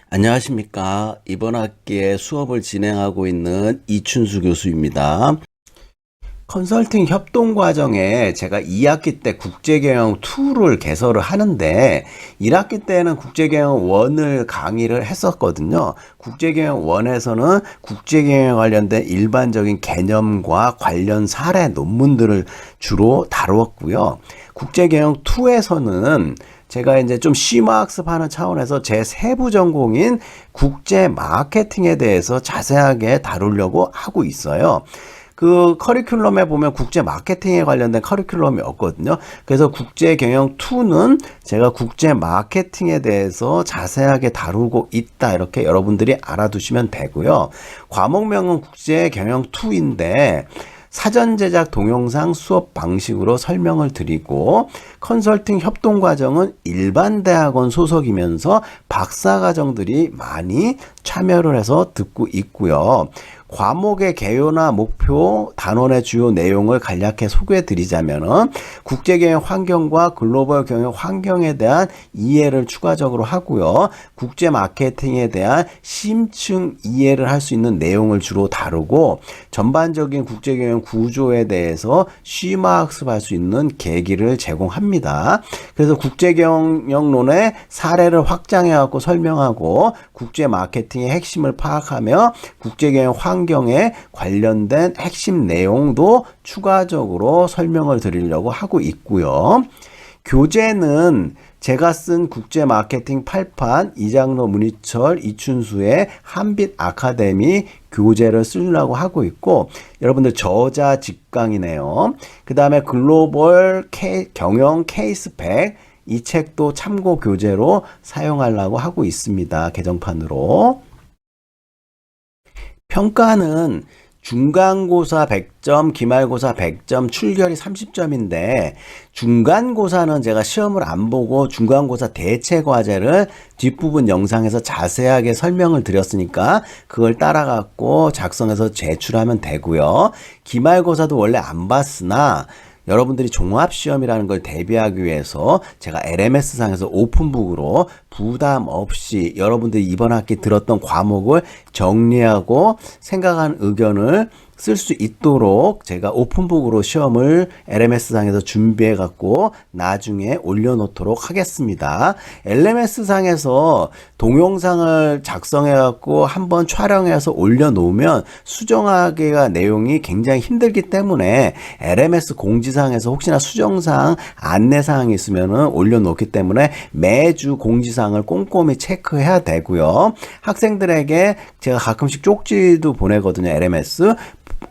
안녕하십니까. 이번 학기에 수업을 진행하고 있는 이춘수 교수입니다. 컨설팅 협동 과정에 제가 2학기 때 국제경영 2를 개설을 하는데 1학기 때는 국제경영 1을 강의를 했었거든요. 국제경영 1에서는 국제경영 관련된 일반적인 개념과 관련 사례 논문들을 주로 다루었고요. 국제경영 2에서는 제가 이제 좀 심화학습하는 차원에서 제 세부 전공인 국제 마케팅에 대해서 자세하게 다루려고 하고 있어요. 그 커리큘럼에 보면 국제 마케팅에 관련된 커리큘럼이 없거든요. 그래서 국제 경영 2는 제가 국제 마케팅에 대해서 자세하게 다루고 있다. 이렇게 여러분들이 알아두시면 되고요. 과목명은 국제 경영 2인데 사전 제작 동영상 수업 방식으로 설명을 드리고 컨설팅 협동 과정은 일반 대학원 소속이면서 박사 과정들이 많이 참여를 해서 듣고 있고요. 과목의 개요나 목표, 단원의 주요 내용을 간략히 소개해 드리자면은 국제경영 환경과 글로벌 경영 환경에 대한 이해를 추가적으로 하고요. 국제 마케팅에 대한 심층 이해를 할 수 있는 내용을 주로 다루고 전반적인 국제경영 구조에 대해서 심화학습할 수 있는 계기를 제공합니다. 그래서 국제경영론의 사례를 확장해 갖고 설명하고 국제 마케팅의 핵심을 파악하며 국제경영 환경에 관련된 핵심 내용도 추가적으로 설명을 드리려고 하고 있고요. 교재는 제가 쓴 국제 마케팅 8판 이장로 문희철 이춘수의 한빛 아카데미 교재를 쓰려고 하고 있고 여러분들 저자 직강이네요. 그 다음에 글로벌 경영 케이스팩 이 책도 참고 교재로 사용하려고 하고 있습니다. 개정판으로. 평가는 중간고사 100점, 기말고사 100점, 출결이 30점인데 중간고사는 제가 시험을 안 보고 중간고사 대체 과제를 뒷부분 영상에서 자세하게 설명을 드렸으니까 그걸 따라갖고 작성해서 제출하면 되고요. 기말고사도 원래 안 봤으나 여러분들이 종합시험이라는 걸 대비하기 위해서 제가 LMS상에서 오픈북으로 부담 없이 여러분들이 이번 학기 들었던 과목을 정리하고 생각한 의견을 쓸 수 있도록 제가 오픈북으로 시험을 LMS상에서 준비해 갖고 나중에 올려놓도록 하겠습니다. LMS상에서 동영상을 작성해 갖고 한번 촬영해서 올려놓으면 수정하기가 내용이 굉장히 힘들기 때문에 LMS 공지사항에서 혹시나 수정사항 안내사항이 있으면은 올려놓기 때문에 매주 공지사항을 꼼꼼히 체크해야 되고요. 학생들에게 제가 가끔씩 쪽지도 보내거든요. LMS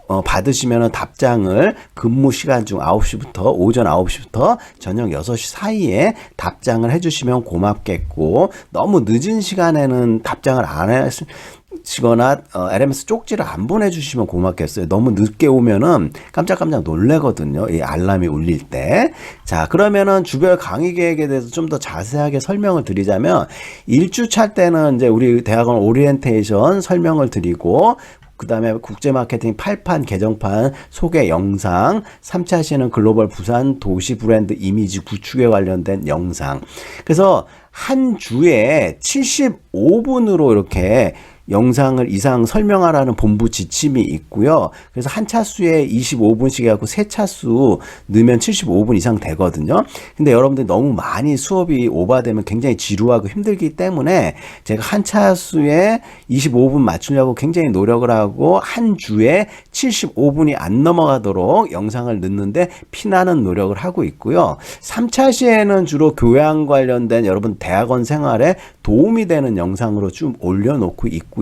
받으시면 답장을 근무 시간 중 9시부터 오전 9시부터 저녁 6시 사이에 답장을 해주시면 고맙겠고 너무 늦은 시간에는 답장을 안 하시거나 LMS 쪽지를 안 보내주시면 고맙겠어요. 너무 늦게 오면은 깜짝깜짝 놀래거든요. 이 알람이 울릴 때. 자, 그러면은 주별 강의 계획에 대해서 좀 더 자세하게 설명을 드리자면 1주차 때는 이제 우리 대학원 오리엔테이션 설명을 드리고 그 다음에 국제마케팅 8판 개정판 소개 영상, 3차 시에는 글로벌 부산 도시 브랜드 이미지 구축에 관련된 영상. 그래서 한 주에 75분으로 이렇게 영상을 이상 설명하라는 본부 지침이 있고요. 그래서 한 차수에 25분씩 해갖고 세 차수 넣으면 75분 이상 되거든요. 근데 여러분들이 너무 많이 수업이 오버되면 굉장히 지루하고 힘들기 때문에 제가 한 차수에 25분 맞추려고 굉장히 노력을 하고 한 주에 75분이 안 넘어가도록 영상을 넣는데 피나는 노력을 하고 있고요. 3차 시에는 주로 교양 관련된 여러분 대학원 생활에 도움이 되는 영상으로 좀 올려놓고 있고요.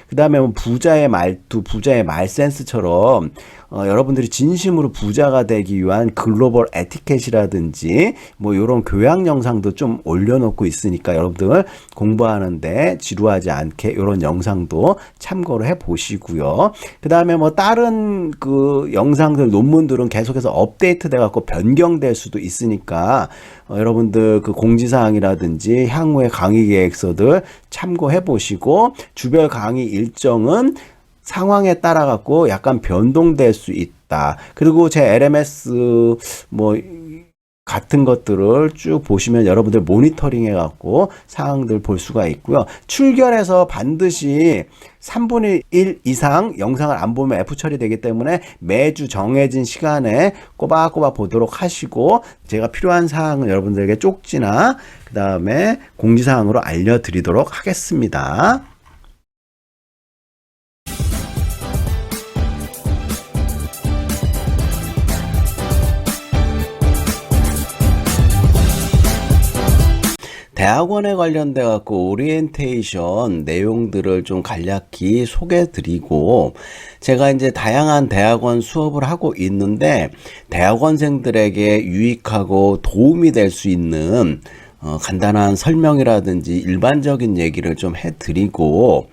그 다음에 부자의 말투, 부자의 말센스처럼 여러분들이 진심으로 부자가 되기 위한 글로벌 에티켓이라든지 뭐 이런 교양 영상도 좀 올려놓고 있으니까 여러분들 공부하는데 지루하지 않게 이런 영상도 참고를 해 보시고요. 그 다음에 뭐 다른 그 영상들 논문들은 계속해서 업데이트 돼 갖고 변경될 수도 있으니까 여러분들 그 공지사항이라든지 향후의 강의 계획서들 참고해 보시고 주별 강의 일정은 상황에 따라 갖고 약간 변동될 수 있다. 그리고 제 LMS 뭐 같은 것들을 쭉 보시면 여러분들 모니터링 해갖고 사항들 볼 수가 있고요. 출결해서 반드시 3분의 1 이상 영상을 안 보면 F 처리되기 때문에 매주 정해진 시간에 꼬박꼬박 보도록 하시고, 제가 필요한 사항은 여러분들에게 쪽지나 그 다음에 공지사항으로 알려드리도록 하겠습니다. 대학원에 관련돼 갖고 오리엔테이션 내용들을 좀 간략히 소개해 드리고, 제가 이제 다양한 대학원 수업을 하고 있는데 대학원생들에게 유익하고 도움이 될 수 있는 간단한 설명이라든지 일반적인 얘기를 좀 해 드리고,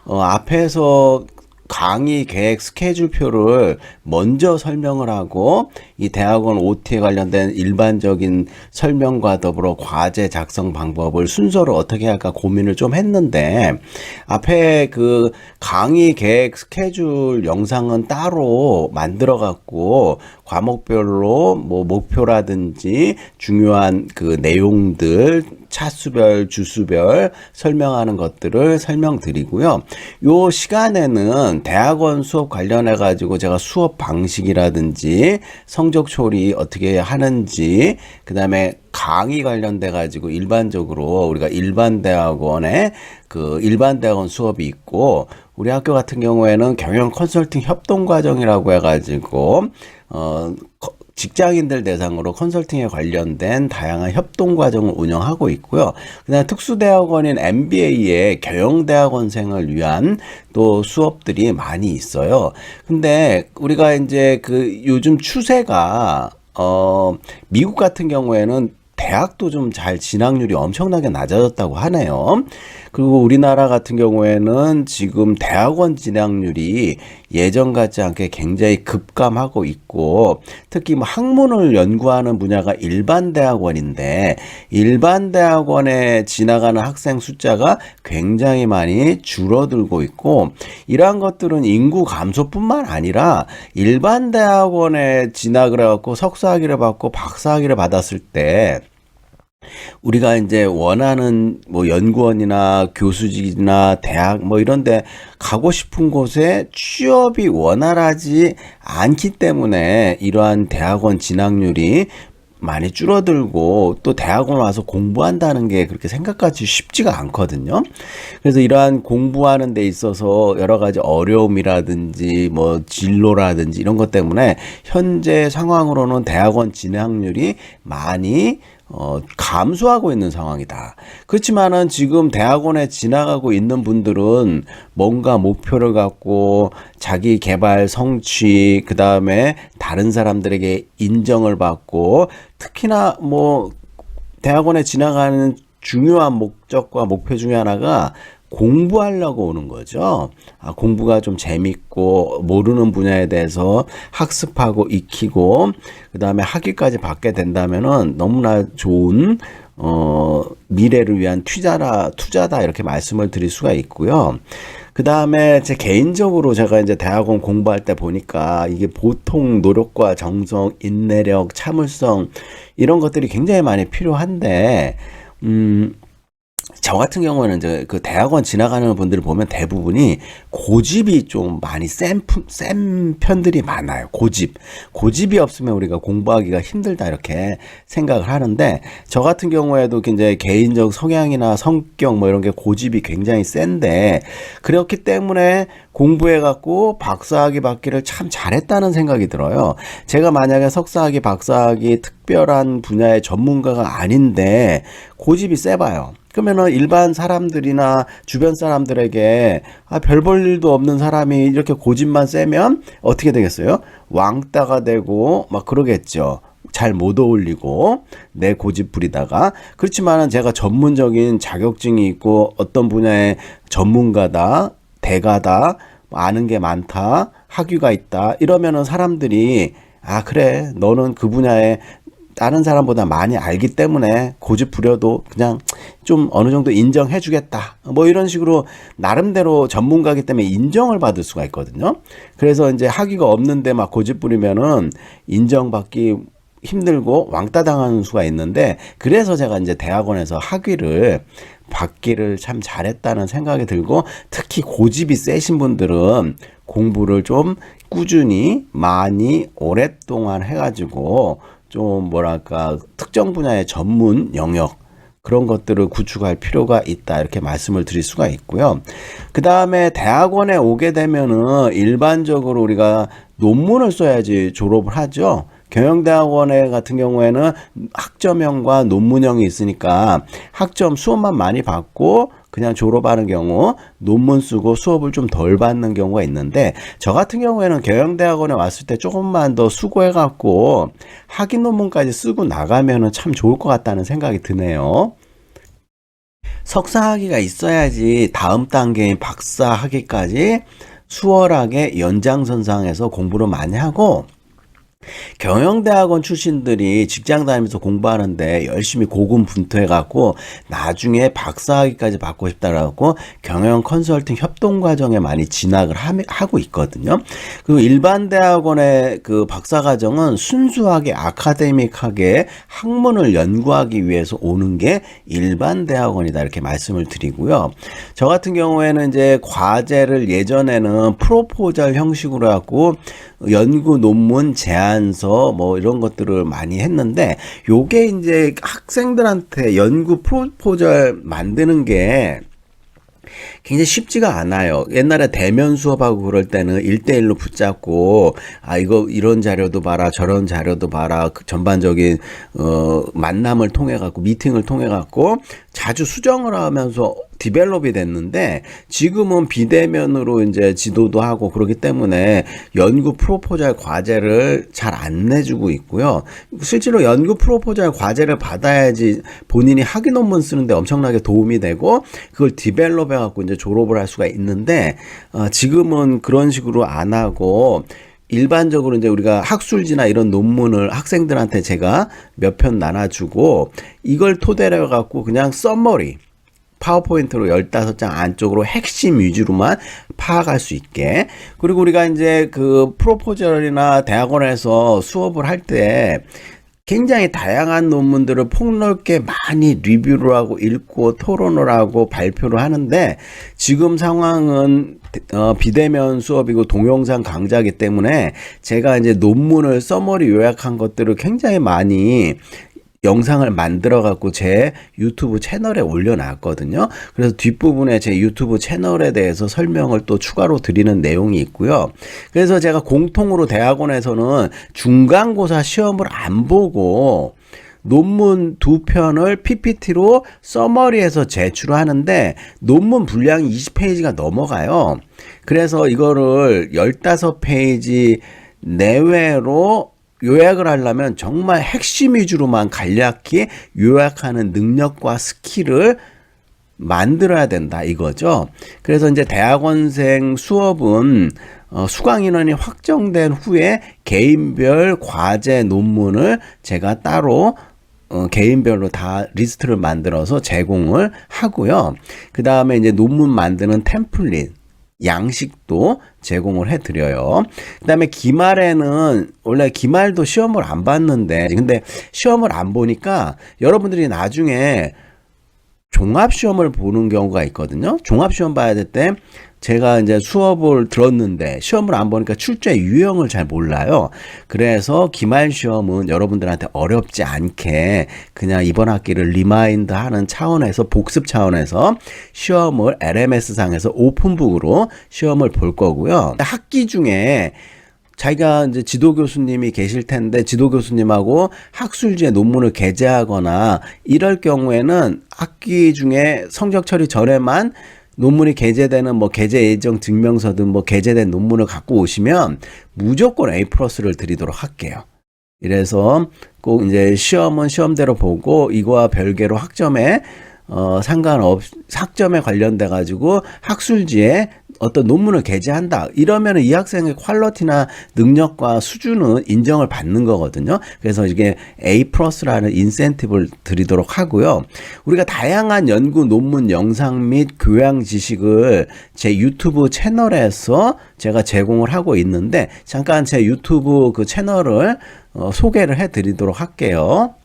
앞에서 강의 계획 스케줄표를 먼저 설명을 하고 이 대학원 OT에 관련된 일반적인 설명과 더불어 과제 작성 방법을 순서로 어떻게 할까 고민을 좀 했는데, 앞에 그 강의 계획 스케줄 영상은 따로 만들어 갖고 과목별로 뭐 목표라든지 중요한 그 내용들 차수별, 주수별 설명하는 것들을 설명드리고요. 요 시간에는 대학원 수업 관련해 가지고 제가 수업 방식이라든지 성적 처리 어떻게 하는지, 그 다음에 강의 관련돼 가지고 일반적으로 우리가 일반 대학원에 그 일반 대학원 수업이 있고, 우리 학교 같은 경우에는 경영 컨설팅 협동 과정이라고 해 가지고 직장인들 대상으로 컨설팅에 관련된 다양한 협동 과정을 운영하고 있고요. 그다음에 특수대학원인 MBA의 경영대학원생을 위한 또 수업들이 많이 있어요. 근데 우리가 이제 그 요즘 추세가 미국 같은 경우에는 대학도 좀 잘 진학률이 엄청나게 낮아졌다고 하네요. 그리고 우리나라 같은 경우에는 지금 대학원 진학률이 예전 같지 않게 굉장히 급감하고 있고, 특히 뭐 학문을 연구하는 분야가 일반 대학원인데 일반 대학원에 지나가는 학생 숫자가 굉장히 많이 줄어들고 있고, 이러한 것들은 인구 감소뿐만 아니라 일반 대학원에 진학을 해갖고 석사학위를 받고 박사학위를 받았을 때 우리가 이제 원하는 뭐 연구원이나 교수직이나 대학 뭐 이런데 가고 싶은 곳에 취업이 원활하지 않기 때문에 이러한 대학원 진학률이 많이 줄어들고, 또 대학원 와서 공부한다는 게 그렇게 생각하기 쉽지가 않거든요. 그래서 이러한 공부하는 데 있어서 여러 가지 어려움이라든지 뭐 진로라든지 이런 것 때문에 현재 상황으로는 대학원 진학률이 많이 감소하고 있는 상황이다. 그렇지만은 지금 대학원에 지나가고 있는 분들은 뭔가 목표를 갖고 자기 개발 성취, 그 다음에 다른 사람들에게 인정을 받고, 특히나 뭐 대학원에 지나가는 중요한 목적과 목표 중에 하나가 공부하려고 오는 거죠. 공부가 좀 재밌고 모르는 분야에 대해서 학습하고 익히고 그 다음에 학위까지 받게 된다면은 너무나 좋은 미래를 위한 투자다 이렇게 말씀을 드릴 수가 있고요. 그 다음에 제 개인적으로 제가 이제 대학원 공부할 때 보니까 이게 보통 노력과 정성, 인내력, 참을성 이런 것들이 굉장히 많이 필요한데, 저 같은 경우는 이제 그 대학원 지나가는 분들을 보면 대부분이 고집이 좀 많이 센 편들이 많아요. 고집이 없으면 우리가 공부하기가 힘들다 이렇게 생각을 하는데, 저 같은 경우에도 이제 개인적 성향이나 성격 뭐 이런 게 고집이 굉장히 센데, 그렇기 때문에 공부해갖고 박사학위 받기를 참 잘했다는 생각이 들어요. 제가 만약에 석사학위, 박사학위 특별한 분야의 전문가가 아닌데 고집이 세봐요. 그러면은 일반 사람들이나 주변 사람들에게 별 볼 일도 없는 사람이 이렇게 고집만 세면 어떻게 되겠어요? 왕따가 되고 막 그러겠죠. 잘 못 어울리고 내 고집 부리다가. 그렇지만은 제가 전문적인 자격증이 있고 어떤 분야의 전문가다, 대가다, 아는 게 많다, 학위가 있다 이러면은 사람들이 그래 너는 그 분야에 다른 사람보다 많이 알기 때문에 고집 부려도 그냥 좀 어느 정도 인정해 주겠다 뭐 이런 식으로 나름대로 전문가이기 때문에 인정을 받을 수가 있거든요. 그래서 이제 학위가 없는데 막 고집 부리면은 인정받기 힘들고 왕따 당하는 수가 있는데, 그래서 제가 이제 대학원에서 학위를 받기를 참 잘했다는 생각이 들고, 특히 고집이 세신 분들은 공부를 좀 꾸준히 많이 오랫동안 해가지고 좀 뭐랄까 특정 분야의 전문 영역 그런 것들을 구축할 필요가 있다, 이렇게 말씀을 드릴 수가 있고요. 그 다음에 대학원에 오게 되면은 일반적으로 우리가 논문을 써야지 졸업을 하죠. 경영대학원에 같은 경우에는 학점형과 논문형이 있으니까 학점 수업만 많이 받고 그냥 졸업하는 경우, 논문 쓰고 수업을 좀 덜 받는 경우가 있는데, 저 같은 경우에는 경영대학원에 왔을 때 조금만 더 수고해갖고 학위 논문까지 쓰고 나가면은 참 좋을 것 같다는 생각이 드네요. 석사 학위가 있어야지 다음 단계인 박사 학위까지 수월하게 연장선상에서 공부를 많이 하고, 경영대학원 출신들이 직장 다니면서 공부하는데 열심히 고군분투해갖고 나중에 박사학위까지 받고 싶다라고 경영 컨설팅 협동과정에 많이 진학을 하고 있거든요. 그리고 일반 대학원의 그 박사과정은 순수하게 아카데믹하게 학문을 연구하기 위해서 오는 게 일반 대학원이다, 이렇게 말씀을 드리고요. 저 같은 경우에는 이제 과제를 예전에는 프로포절 형식으로 하고 연구 논문 제안서 뭐 이런 것들을 많이 했는데, 요게 이제 학생들한테 연구 프로포절 만드는 게 굉장히 쉽지가 않아요. 옛날에 대면 수업하고 그럴 때는 1대1로 붙잡고, 이거 이런 자료도 봐라, 저런 자료도 봐라, 그 전반적인 만남을 통해 갖고, 미팅을 통해 갖고 자주 수정을 하면서 디벨롭이 됐는데, 지금은 비대면으로 이제 지도도 하고 그러기 때문에 연구 프로포절 과제를 잘 안 내주고 있고요. 실제로 연구 프로포절 과제를 받아야지 본인이 학위 논문 쓰는데 엄청나게 도움이 되고, 그걸 디벨롭해 갖고 이제 졸업을 할 수가 있는데, 지금은 그런 식으로 안 하고 일반적으로 이제 우리가 학술지나 이런 논문을 학생들한테 제가 몇 편 나눠주고, 이걸 토대로 해갖고 그냥 썸머리 파워포인트로 15장 안쪽으로 핵심 위주로만 파악할 수 있게. 그리고 우리가 이제 그 프로포절이나 대학원에서 수업을 할 때 굉장히 다양한 논문들을 폭넓게 많이 리뷰를 하고 읽고 토론을 하고 발표를 하는데, 지금 상황은 비대면 수업이고 동영상 강좌이기 때문에 제가 이제 논문을 서머리 요약한 것들을 굉장히 많이 영상을 만들어 갖고 제 유튜브 채널에 올려놨거든요. 그래서 뒷부분에 제 유튜브 채널에 대해서 설명을 또 추가로 드리는 내용이 있고요. 그래서 제가 공통으로 대학원에서는 중간고사 시험을 안 보고 논문 2편을 PPT로 서머리해서 제출하는데, 논문 분량이 20페이지가 넘어가요. 그래서 이거를 15페이지 내외로 요약을 하려면 정말 핵심 위주로만 간략히 요약하는 능력과 스킬을 만들어야 된다, 이거죠. 그래서 이제 대학원생 수업은 수강 인원이 확정된 후에 개인별 과제 논문을 제가 따로 개인별로 다 리스트를 만들어서 제공을 하고요. 그 다음에 이제 논문 만드는 템플릿, 양식도 제공을 해드려요. 그 다음에 기말에는, 원래 기말도 시험을 안 봤는데, 근데 시험을 안 보니까 여러분들이 나중에 종합시험을 보는 경우가 있거든요. 종합시험 봐야 될 때 제가 이제 수업을 들었는데 시험을 안 보니까 출제 유형을 잘 몰라요. 그래서 기말 시험은 여러분들한테 어렵지 않게 그냥 이번 학기를 리마인드 하는 차원에서, 복습 차원에서 시험을 LMS 상에서 오픈북으로 시험을 볼 거고요. 학기 중에 자기가 이제 지도 교수님이 계실 텐데, 지도 교수님하고 학술지에 논문을 게재하거나 이럴 경우에는 학기 중에 성적 처리 전에만 논문이 게재되는 뭐 게재 예정 증명서든 뭐 게재된 논문을 갖고 오시면 무조건 A+를 드리도록 할게요. 이래서 꼭 이제 시험은 시험대로 보고, 이거와 별개로 학점에 학점에 관련돼 가지고 학술지에 어떤 논문을 게재한다. 이러면 이 학생의 퀄리티나 능력과 수준은 인정을 받는 거거든요. 그래서 이게 A+라는 인센티브를 드리도록 하고요. 우리가 다양한 연구 논문 영상 및 교양 지식을 제 유튜브 채널에서 제가 제공을 하고 있는데 잠깐 제 유튜브 그 채널을 소개를 해 드리도록 할게요.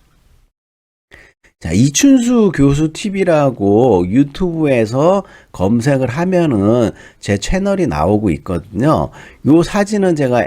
자, 이춘수 교수 TV라고 유튜브에서 검색을 하면은 제 채널이 나오고 있거든요. 요 사진은 제가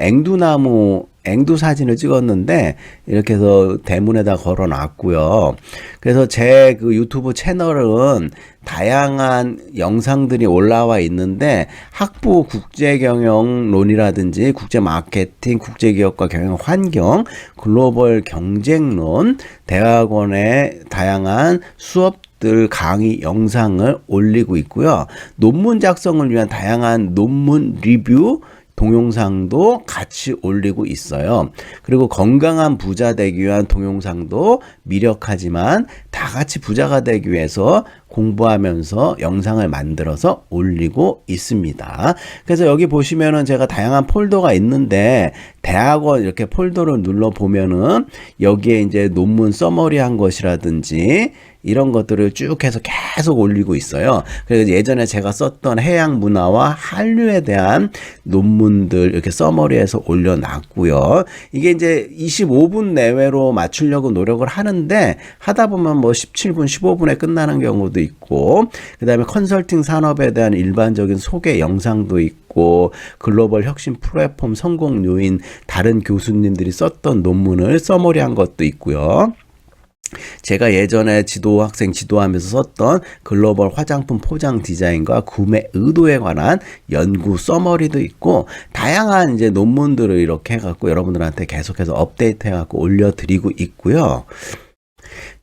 앵두 사진을 찍었는데 이렇게 해서 대문에다 걸어 놨고요. 그래서 제 그 유튜브 채널은 다양한 영상들이 올라와 있는데 학부 국제경영론이라든지 국제마케팅, 국제기업과 경영 환경, 글로벌 경쟁론, 대학원의 다양한 수업들 강의 영상을 올리고 있고요. 논문 작성을 위한 다양한 논문 리뷰 동영상도 같이 올리고 있어요. 그리고 건강한 부자 되기 위한 동영상도 미력하지만 다 같이 부자가 되기 위해서 공부하면서 영상을 만들어서 올리고 있습니다. 그래서 여기 보시면은 제가 다양한 폴더가 있는데 대학원 이렇게 폴더를 눌러 보면은 여기에 이제 논문 서머리 한 것이라든지 이런 것들을 쭉 해서 계속 올리고 있어요. 그래서 예전에 제가 썼던 해양 문화와 한류에 대한 논문들 이렇게 서머리해서 올려놨고요. 이게 이제 25분 내외로 맞추려고 노력을 하는데 하다 보면 뭐 17분, 15분에 끝나는 경우도 있고, 그 다음에 컨설팅 산업에 대한 일반적인 소개 영상도 있고, 글로벌 혁신 플랫폼 성공 요인 다른 교수님들이 썼던 논문을 서머리한 것도 있고요. 제가 예전에 학생 지도하면서 썼던 글로벌 화장품 포장 디자인과 구매 의도에 관한 연구 서머리도 있고, 다양한 이제 논문들을 이렇게 해갖고 여러분들한테 계속해서 업데이트 해갖고 올려드리고 있고요.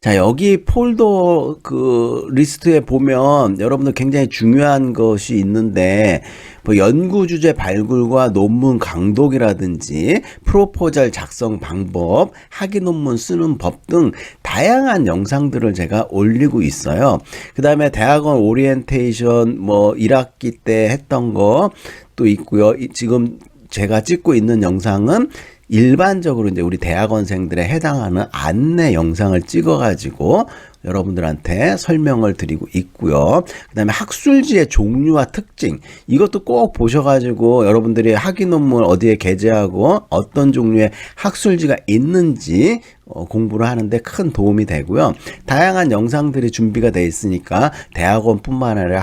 자, 여기 폴더 그 리스트에 보면 여러분들 굉장히 중요한 것이 있는데, 뭐 연구 주제 발굴과 논문 강독이라든지 프로포절 작성 방법, 학위 논문 쓰는 법 등 다양한 영상들을 제가 올리고 있어요. 그 다음에 대학원 오리엔테이션 뭐 1학기 때 했던 거 또 있고요. 지금 제가 찍고 있는 영상은 일반적으로 이제 우리 대학원생들에 해당하는 안내 영상을 찍어가지고 여러분들한테 설명을 드리고 있고요. 그 다음에 학술지의 종류와 특징, 이것도 꼭 보셔가지고 여러분들이 학위 논문 어디에 게재하고 어떤 종류의 학술지가 있는지 공부를 하는데 큰 도움이 되고요. 다양한 영상들이 준비가 되어 있으니까 대학원뿐만 아니라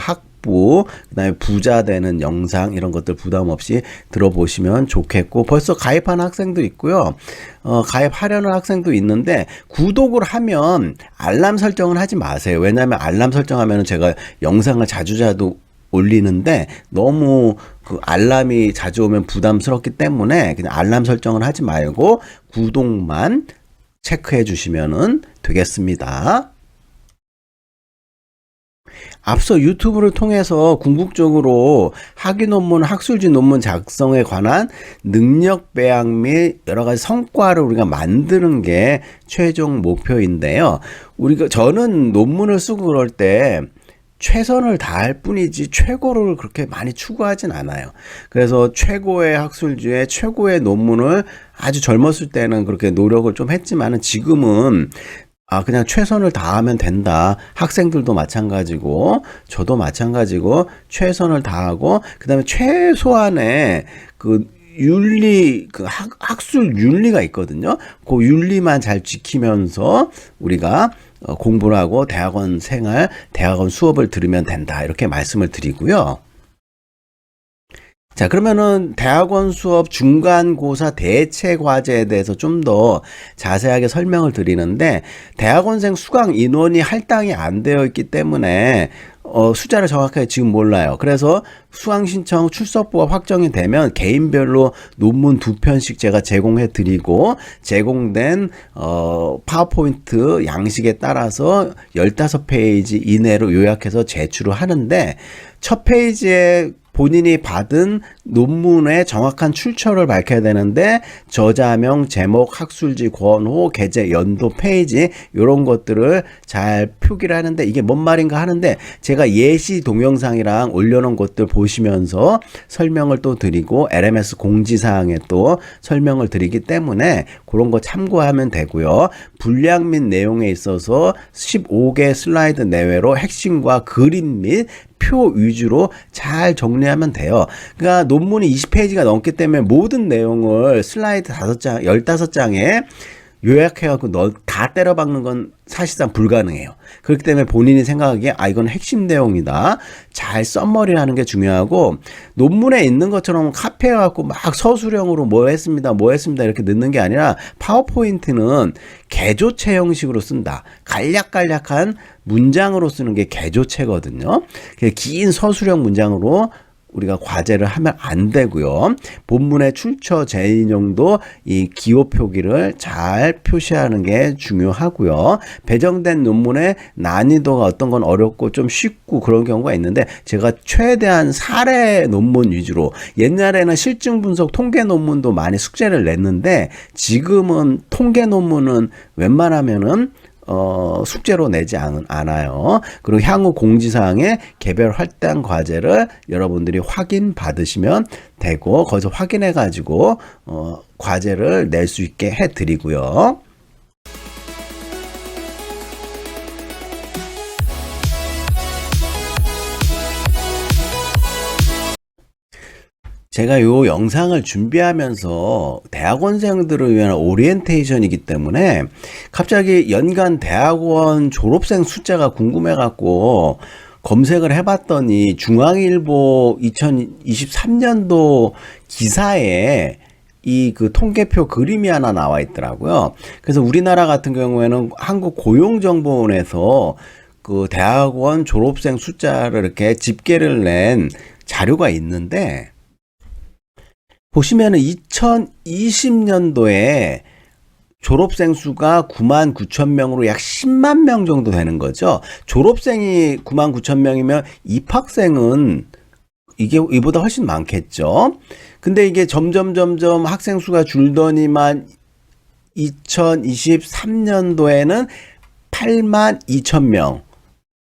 그다음에 부자 되는 영상 이런 것들 부담 없이 들어보시면 좋겠고, 벌써 가입하는 학생도 있고요. 가입하려는 학생도 있는데 구독을 하면 알람 설정을 하지 마세요. 왜냐하면 알람 설정하면 제가 영상을 자주자주 올리는데 너무 그 알람이 자주 오면 부담스럽기 때문에 그냥 알람 설정을 하지 말고 구독만 체크해 주시면 되겠습니다. 앞서 유튜브를 통해서 궁극적으로 학위 논문, 학술지 논문 작성에 관한 능력 배양 및 여러 가지 성과를 우리가 만드는 게 최종 목표인데요. 저는 논문을 쓰고 그럴 때 최선을 다할 뿐이지 최고를 그렇게 많이 추구하진 않아요. 그래서 최고의 학술지에 최고의 논문을 아주 젊었을 때는 그렇게 노력을 좀 했지만은 지금은 그냥 최선을 다하면 된다. 학생들도 마찬가지고, 저도 마찬가지고, 최선을 다하고, 그 다음에 최소한의 그 윤리, 학술 윤리가 있거든요. 그 윤리만 잘 지키면서 우리가 공부를 하고 대학원 생활, 대학원 수업을 들으면 된다. 이렇게 말씀을 드리고요. 자, 그러면은 대학원 수업 중간고사 대체 과제에 대해서 좀 더 자세하게 설명을 드리는데, 대학원생 수강 인원이 할당이 안 되어 있기 때문에 숫자를 정확하게 지금 몰라요. 그래서 수강 신청 출석부가 확정이 되면 개인별로 논문 2편씩 제가 제공해 드리고, 제공된 파워포인트 양식에 따라서 15페이지 이내로 요약해서 제출을 하는데, 첫 페이지에 본인이 받은 논문의 정확한 출처를 밝혀야 되는데 저자명, 제목, 학술지, 권호, 게재, 연도, 페이지 이런 것들을 잘 표기를 하는데 이게 뭔 말인가 하는데 제가 예시 동영상이랑 올려놓은 것들 보시면서 설명을 또 드리고 LMS 공지사항에 또 설명을 드리기 때문에 그런 거 참고하면 되고요. 분량 및 내용에 있어서 15개 슬라이드 내외로 핵심과 그림 및 표 위주로 잘 정리하면 돼요. 그러니까 논문이 20페이지가 넘기 때문에 모든 내용을 슬라이드 5장, 15장에 요약해갖고 다 때려박는 건 사실상 불가능해요. 그렇기 때문에 본인이 생각하기에 이건 핵심 내용이다. 잘 썸머리 하는 게 중요하고 논문에 있는 것처럼 카피해갖고 막 서술형으로 뭐 했습니다 이렇게 넣는 게 아니라 파워포인트는 개조체 형식으로 쓴다. 간략간략한 문장으로 쓰는 게 개조체거든요. 긴 서술형 문장으로 우리가 과제를 하면 안 되고요. 본문의 출처 재인용도 이 기호 표기를 잘 표시하는 게 중요하고요. 배정된 논문의 난이도가 어떤 건 어렵고 좀 쉽고 그런 경우가 있는데 제가 최대한 사례 논문 위주로 옛날에는 실증 분석 통계 논문도 많이 숙제를 냈는데 지금은 통계 논문은 웬만하면은 숙제로 내지 않아요. 그리고 향후 공지사항에 개별 할당 과제를 여러분들이 확인 받으시면 되고 거기서 확인해 가지고 과제를 낼 수 있게 해 드리고요. 제가 요 영상을 준비하면서 대학원생들을 위한 오리엔테이션이기 때문에 갑자기 연간 대학원 졸업생 숫자가 궁금해갖고 검색을 해봤더니 중앙일보 2023년도 기사에 이 그 통계표 그림이 하나 나와 있더라고요. 그래서 우리나라 같은 경우에는 한국고용정보원에서 그 대학원 졸업생 숫자를 이렇게 집계를 낸 자료가 있는데 보시면은 2020년도에 졸업생 수가 99,000명으로 약 10만 명 정도 되는 거죠. 졸업생이 99,000명이면 입학생은 이보다 훨씬 많겠죠. 근데 이게 점점 학생 수가 줄더니만 2023년도에는 82,000명.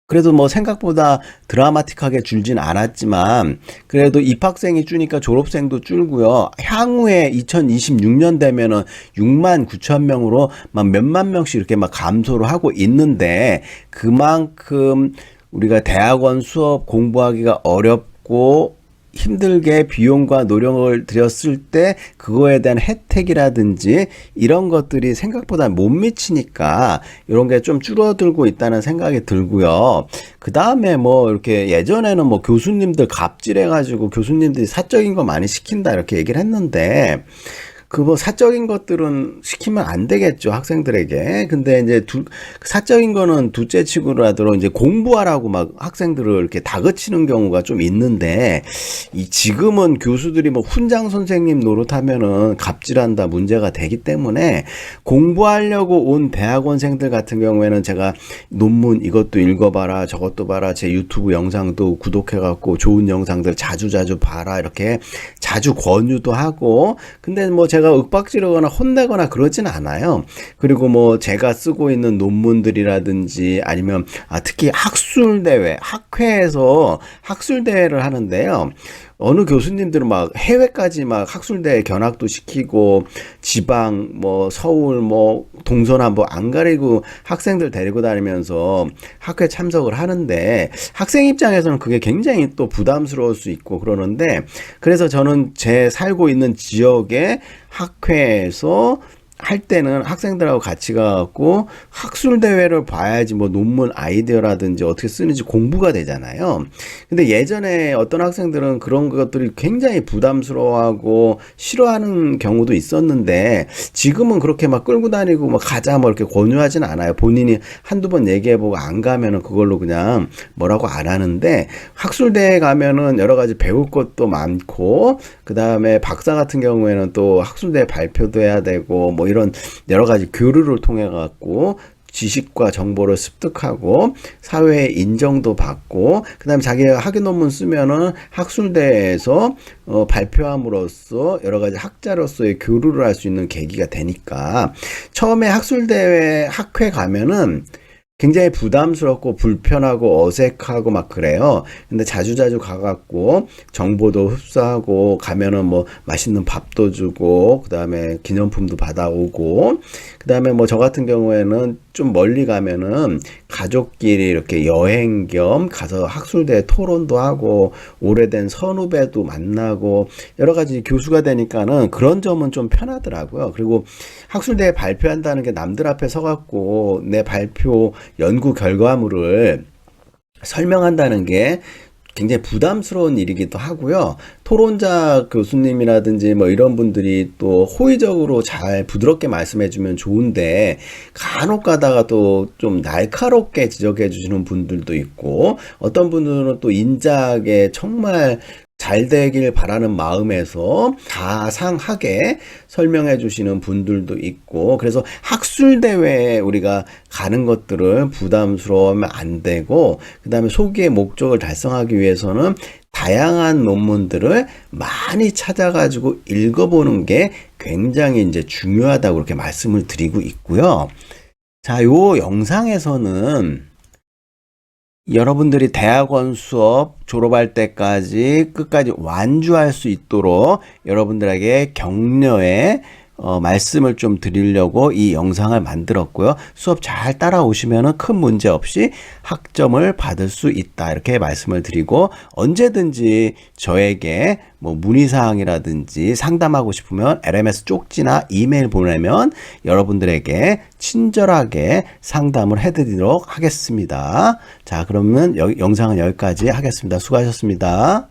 그래도 뭐 생각보다 드라마틱하게 줄진 않았지만 그래도 입학생이 줄니까 졸업생도 줄고요. 향후에 2026년 되면은 69,000명으로 막 몇만 명씩 이렇게 막 감소를 하고 있는데 그만큼 우리가 대학원 수업 공부하기가 어렵고 힘들게 비용과 노력을 들였을 때 그거에 대한 혜택이라든지 이런 것들이 생각보다 못 미치니까 이런 게 좀 줄어들고 있다는 생각이 들고요. 그 다음에 뭐 이렇게 예전에는 뭐 교수님들 갑질해가지고 교수님들이 사적인 거 많이 시킨다 이렇게 얘기를 했는데 그 뭐 사적인 것들은 시키면 안 되겠죠, 학생들에게. 근데 이제 사적인 거는 둘째 치고라도 이제 공부하라고 막 학생들을 이렇게 다그치는 경우가 좀 있는데 지금은 교수들이 뭐 훈장 선생님 노릇하면은 갑질한다 문제가 되기 때문에 공부하려고 온 대학원생들 같은 경우에는 제가 논문 이것도 읽어봐라 저것도 봐라 제 유튜브 영상도 구독해갖고 좋은 영상들 자주 봐라 이렇게 자주 권유도 하고 근데 뭐 제가 윽박지르거나 혼내거나 그러진 않아요. 그리고 뭐 제가 쓰고 있는 논문들이라든지 아니면 특히 학술대회, 학회에서 학술대회를 하는데요. 어느 교수님들은 막 해외까지 막 학술대회 견학도 시키고 지방 뭐 서울 뭐 동서남북 안 가리고 학생들 데리고 다니면서 학회 참석을 하는데 학생 입장에서는 그게 굉장히 또 부담스러울 수 있고 그러는데 그래서 저는 제 살고 있는 지역의 학회에서 할 때는 학생들하고 같이 가갖고 학술대회를 봐야지 뭐 논문 아이디어라든지 어떻게 쓰는지 공부가 되잖아요. 근데 예전에 어떤 학생들은 그런 것들이 굉장히 부담스러워하고 싫어하는 경우도 있었는데 지금은 그렇게 막 끌고 다니고 막 가자 뭐 이렇게 권유하진 않아요. 본인이 한두 번 얘기해보고 안 가면은 그걸로 그냥 뭐라고 안 하는데 학술대회 가면은 여러 가지 배울 것도 많고 그 다음에 박사 같은 경우에는 또 학술대회 발표도 해야 되고 뭐 이런 여러 가지 교류를 통해 갖고 지식과 정보를 습득하고 사회의 인정도 받고 그다음에 자기가 학위 논문 쓰면은 학술대회에서 발표함으로써 여러 가지 학자로서의 교류를 할 수 있는 계기가 되니까 처음에 학술대회 학회 가면은 굉장히 부담스럽고 불편하고 어색하고 막 그래요. 근데 자주자주 가갖고 정보도 흡수하고 가면은 뭐 맛있는 밥도 주고 그다음에 기념품도 받아오고 그다음에 뭐 저 같은 경우에는 좀 멀리 가면은 가족끼리 이렇게 여행 겸 가서 학술대 토론도 하고 오래된 선후배도 만나고 여러 가지 교수가 되니까는 그런 점은 좀 편하더라고요. 그리고 학술대에 발표한다는 게 남들 앞에 서갖고 내 발표 연구 결과물을 설명한다는 게 굉장히 부담스러운 일이기도 하고요. 토론자 교수님이라든지 뭐 이런 분들이 또 호의적으로 잘 부드럽게 말씀해주면 좋은데 간혹 가다가 또 좀 날카롭게 지적해 주시는 분들도 있고 어떤 분들은 또 인자하게 정말 잘 되길 바라는 마음에서 가상하게 설명해 주시는 분들도 있고 그래서 학술대회에 우리가 가는 것들을 부담스러워하면 안 되고 그 다음에 소기의 목적을 달성하기 위해서는 다양한 논문들을 많이 찾아가지고 읽어보는 게 굉장히 이제 중요하다고 그렇게 말씀을 드리고 있고요. 자, 요 영상에서는 여러분들이 대학원 수업 졸업할 때까지 끝까지 완주할 수 있도록 여러분들에게 격려의 말씀을 좀 드리려고 이 영상을 만들었고요. 수업 잘 따라오시면 큰 문제 없이 학점을 받을 수 있다. 이렇게 말씀을 드리고 언제든지 저에게 뭐 문의사항이라든지 상담하고 싶으면 LMS 쪽지나 이메일 보내면 여러분들에게 친절하게 상담을 해드리도록 하겠습니다. 자, 그러면 영상은 여기까지 하겠습니다. 수고하셨습니다.